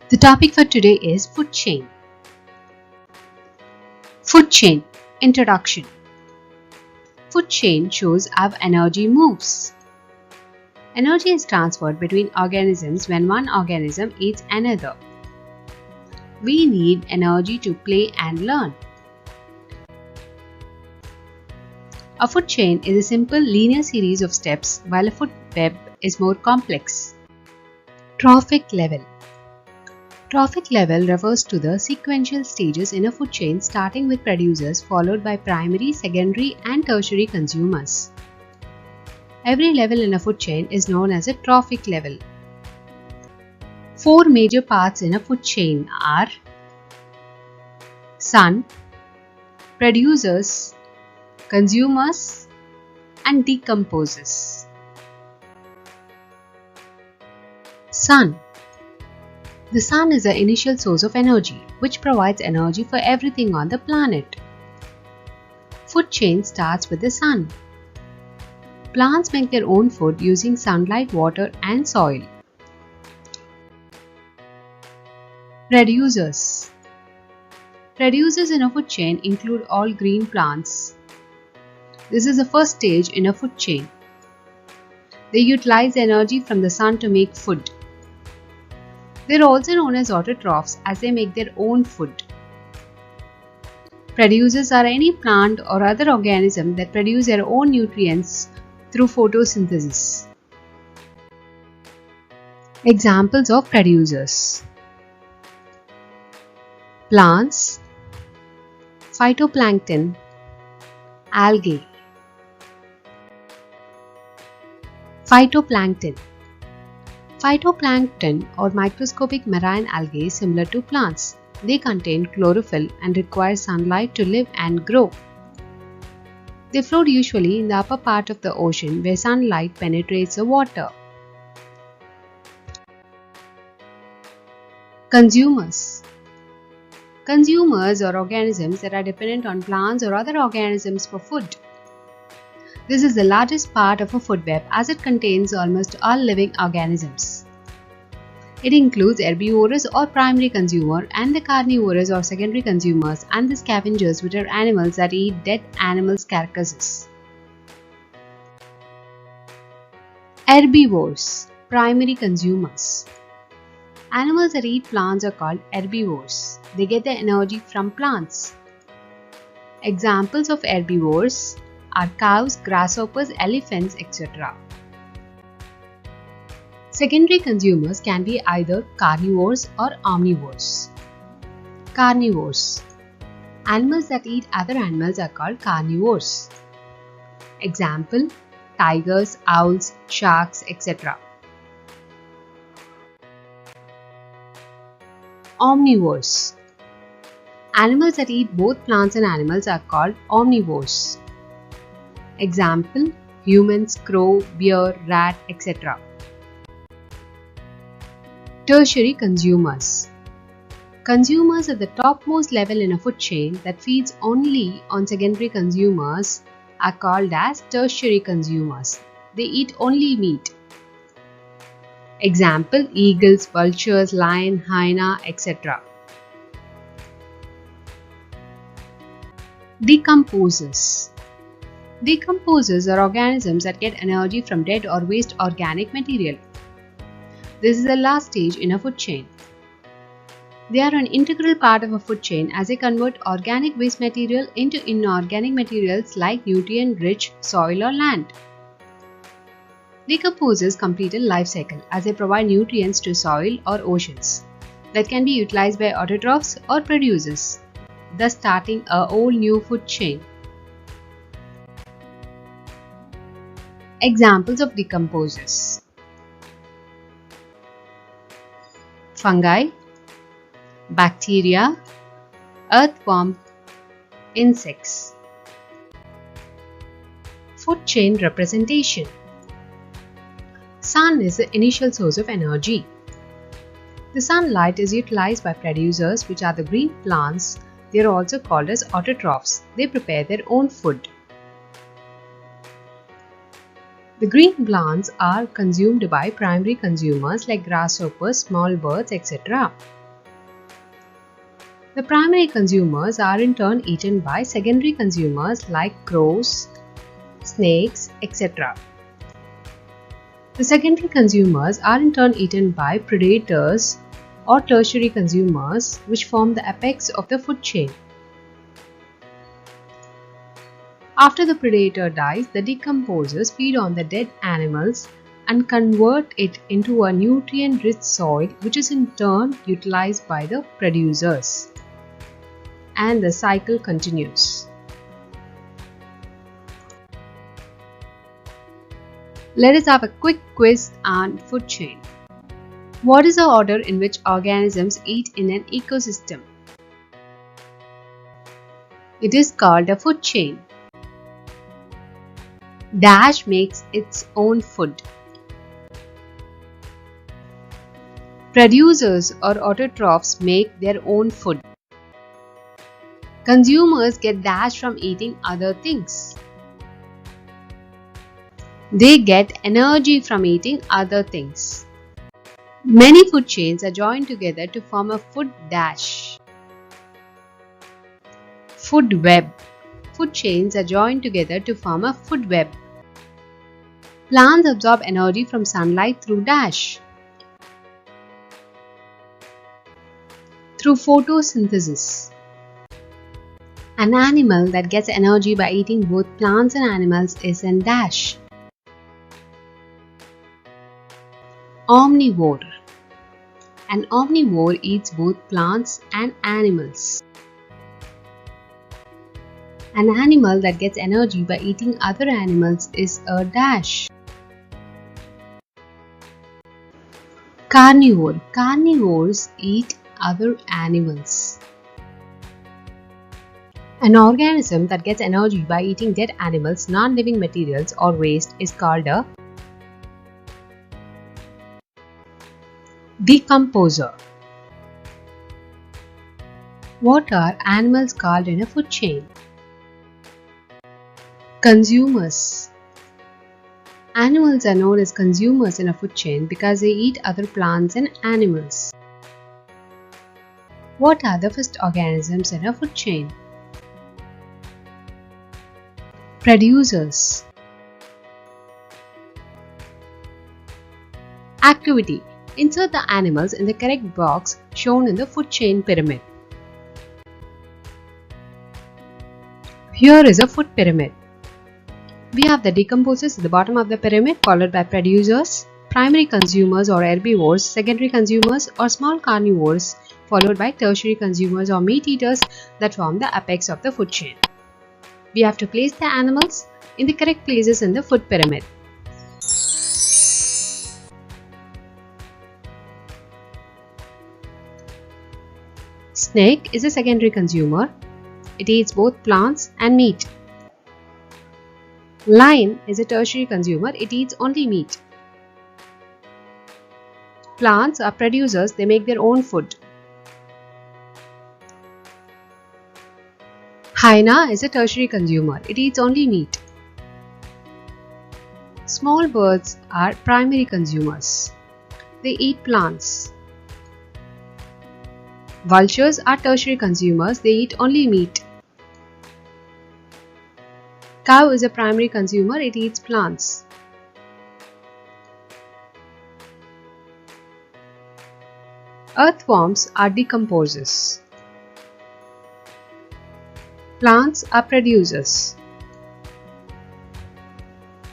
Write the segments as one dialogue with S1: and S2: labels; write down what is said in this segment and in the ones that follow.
S1: The topic for today is food chain. Food chain introduction. Food chain shows how energy moves. Energy is transferred between organisms when one organism eats another. We need energy to play and learn. A food chain is a simple linear series of steps, while a food web is more complex. Trophic level. Trophic level refers to the sequential stages in a food chain, starting with producers followed by primary, secondary and tertiary consumers. Every level in a food chain is known as a trophic level. Four major parts in a food chain are sun, producers, consumers and decomposers. Sun. The sun is the initial source of energy, which provides energy for everything on the planet. Food chain starts with the sun. Plants make their own food using sunlight, water and soil. Producers. Producers in a food chain include all green plants. This is the first stage in a food chain. They utilize energy from the sun to make food. They are also known as autotrophs as they make their own food. Producers are any plant or other organism that produce their own nutrients through photosynthesis. Examples of producers: plants, phytoplankton, algae. Phytoplankton. Phytoplankton or microscopic marine algae is similar to plants. They contain chlorophyll and require sunlight to live and grow. They float usually in the upper part of the ocean where sunlight penetrates the water. Consumers. Consumers are organisms that are dependent on plants or other organisms for food. This is the largest part of a food web as it contains almost all living organisms. It includes herbivorous or primary consumer and the carnivorous or secondary consumers and the scavengers, which are animals that eat dead animals' carcasses. Herbivores, primary consumers. Animals that eat plants are called herbivores. They get their energy from plants. Examples of herbivores are cows, grasshoppers, elephants, etc. Secondary consumers can be either carnivores or omnivores. Carnivores. Animals that eat other animals are called carnivores. Example: tigers, owls, sharks, etc. Omnivores. Animals that eat both plants and animals are called omnivores. Example: humans, crow, bear, rat, etc. Tertiary consumers. Consumers at the topmost level in a food chain that feeds only on secondary consumers are called as tertiary consumers. They eat only meat. Example: eagles, vultures, lion, hyena, etc. Decomposers. Decomposers are organisms that get energy from dead or waste organic material. This is the last stage in a food chain. They are an integral part of a food chain as they convert organic waste material into inorganic materials like nutrient-rich soil or land. Decomposers complete a life cycle as they provide nutrients to soil or oceans that can be utilized by autotrophs or producers, thus starting a whole new food chain. Examples of decomposers: fungi, bacteria, earthworm, insects. Food chain representation. Sun is the initial source of energy. The sunlight is utilized by producers, which are the green plants. They are also called as autotrophs. They prepare their own food. The green plants are consumed by primary consumers like grasshoppers, small birds, etc. The primary consumers are in turn eaten by secondary consumers like crows, snakes, etc. The secondary consumers are in turn eaten by predators or tertiary consumers, which form the apex of the food chain. After the predator dies, the decomposers feed on the dead animals and convert it into a nutrient-rich soil, which is in turn utilized by the producers. And the cycle continues. Let us have a quick quiz on food chain. What is the order in which organisms eat in an ecosystem? It is called a food chain. Dash makes its own food. Producers or autotrophs make their own food. Consumers get dash from eating other things. They get energy from eating other things. Many food chains are joined together to form a food dash. Food web. Food chains are joined together to form a food web. Plants absorb energy from sunlight through dash. Through photosynthesis. An animal that gets energy by eating both plants and animals is an dash. Omnivore. An omnivore eats both plants and animals. An animal that gets energy by eating other animals is a dash. Carnivore. Carnivores eat other animals. An organism that gets energy by eating dead animals, non-living materials or waste is called a decomposer. What are animals called in a food chain? Consumers. Animals are known as consumers in a food chain because they eat other plants and animals. What are the first organisms in a food chain? Producers. Activity. Insert the animals in the correct box shown in the food chain pyramid. Here is a food pyramid. We have the decomposers at the bottom of the pyramid, followed by producers, primary consumers or herbivores, secondary consumers or small carnivores, followed by tertiary consumers or meat eaters that form the apex of the food chain. We have to place the animals in the correct places in the food pyramid. Snake is a secondary consumer. It eats both plants and meat. Lion is a tertiary consumer. It eats only meat. Plants are producers. They make their own food. Hyena is a tertiary consumer. It eats only meat. Small birds are primary consumers. They eat plants. Vultures are tertiary consumers. They eat only meat. Cow is a primary consumer. It eats plants. Earthworms are decomposers. Plants are producers.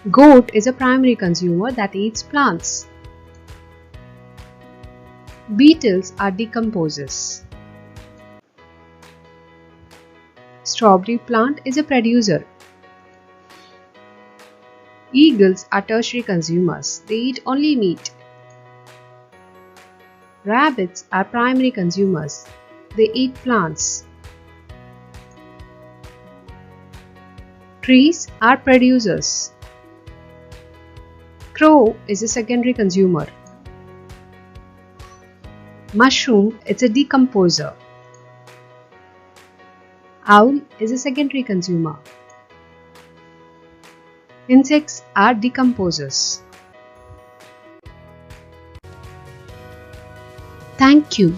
S1: Goat is a primary consumer that eats plants. Beetles are decomposers. Strawberry plant is a producer. Eagles are tertiary consumers. They eat only meat. Rabbits are primary consumers. They eat plants. Trees are producers. Crow is a secondary consumer. Mushroom is a decomposer. Owl is a secondary consumer. Insects are decomposers. Thank you.